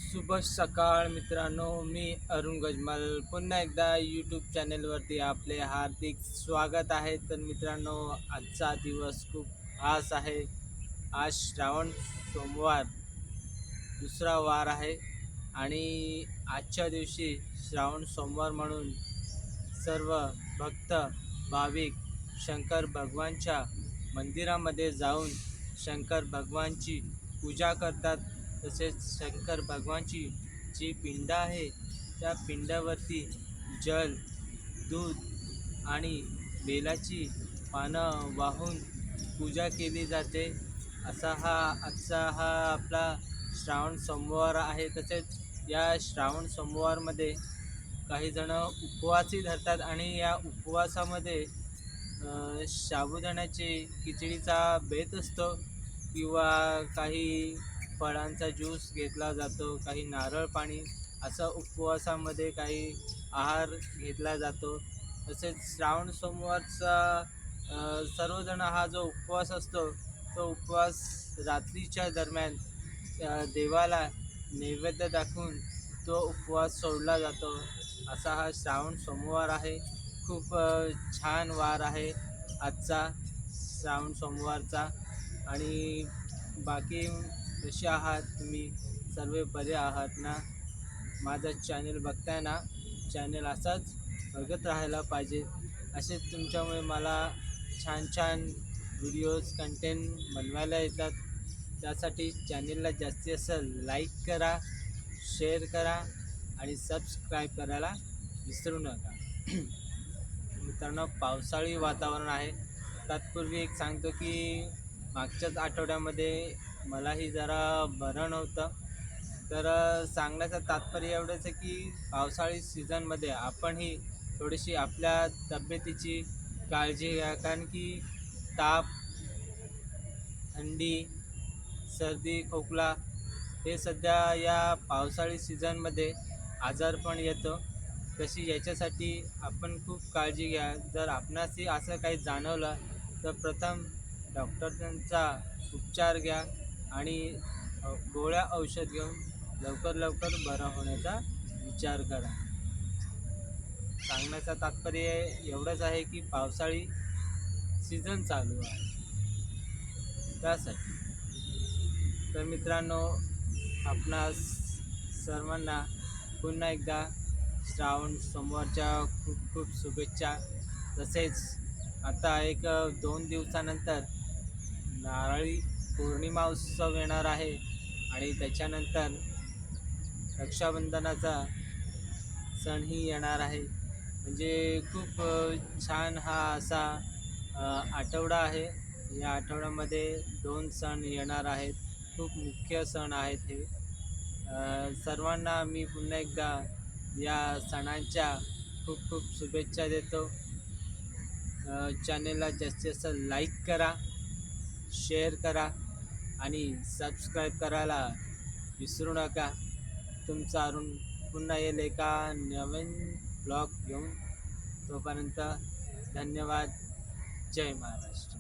शुभ सकाळ मित्रांनो, मी अरुण गजमाल पुन्हा एकदा यूट्यूब चॅनेलवरती आपले हार्दिक स्वागत आहे. तर मित्रांनो, आजचा दिवस खूप खास आहे. आज श्रावण सोमवार दुसरा वार आहे आणि आजच्या दिवशी श्रावण सोमवार म्हणून सर्व भक्त भाविक शंकर भगवानच्या मंदिरामध्ये जाऊन शंकर भगवानची पूजा करतात. तसेच शंकर भगवानची जी पिंड आहे त्या पिंडावरती जल, दूध आणि बेलाची पानं वाहून पूजा केली जाते. आजचा हा आपला श्रावण सोमवार आहे. तसेच या श्रावण सोमवारमध्ये काही जण उपवासही धरतात आणि या उपवासामध्ये साबुदाण्याची खिचडीचा बेत असतो किंवा काही फळांचा ज्यूस घेतला जातो, काही नारळ पाणी असं उपवासामध्ये काही आहार घेतला जातो. तसेच श्रावण सोमवारचा सर्वजण हा जो उपवास असतो तो उपवास रात्रीच्या दरम्यान देवाला नैवेद्य दाखवून तो उपवास सोडला जातो. असा हा श्रावण सोमवार आहे. खूप छान वार आहे आजचा श्रावण सोमवारचा. आणि बाकी कसे आहात तुम्ही? सर्व बरे आहात ना? माझं चॅनल बघताय ना? चॅनल असाच बघत राहायला पाहिजे. असेच तुमच्यामुळे मला छान छान व्हिडिओज कंटेंट बनवायला येतात. त्यासाठी चॅनलला जास्तीत जास्त लाईक करा, शेअर करा आणि सबस्क्राईब करायला विसरू नका. मित्रांनो, पावसाळी वातावरण आहे. तत्पूर्वी एक सांगतो की मागच्याच आठवड्यामध्ये मलाही जरा बरं नव्हतं. तर सांगण्याचं तात्पर्य एवढंच आहे की पावसाळी सीझनमध्ये आपणही थोडीशी आपल्या तब्येतीची काळजी घ्या. कारण की ताप, थंडी, सर्दी, खोकला हे सध्या या पावसाळी सीझनमध्ये आजारपण येतो. तशी याच्यासाठी आपण खूप काळजी घ्या. जर आपणासही असं काही जाणवलं तर प्रथम डॉक्टरांचा उपचार घ्या आणि गोळ्या औषध घेऊन लवकर लवकर बरं होण्याचा विचार करा. सांगण्याचं तात्पर्य एवढंच आहे की पावसाळी सीझन चालू आहे त्यासाठी. तर मित्रांनो, आपणास सर्वांना पुन्हा एकदा श्रावण सोमवारच्या खूप खूप शुभेच्छा. तसेच आता एक 2 दिवसानंतर नारळी पौर्णिमा उत्सव येणार आहे आणि त्याच्यानंतर रक्षाबंधनाचा सणही येणार आहे. म्हणजे खूप छान हा असा आठवडा आहे. या आठवड्यामध्ये 2 सण येणार आहेत. खूप मुख्य सण आहेत हे. सर्वांना मी पुन्हा एकदा या सणांच्या खूप खूप शुभेच्छा देतो. चॅनेलला जास्तीत जास्त लाईक करा, शेअर करा आणि सबस्क्राईब करायला विसरू नका. तुमचा अरुण पुन्हा येईल एका नवीन ब्लॉग घेऊन. तोपर्यंत धन्यवाद. जय महाराष्ट्र.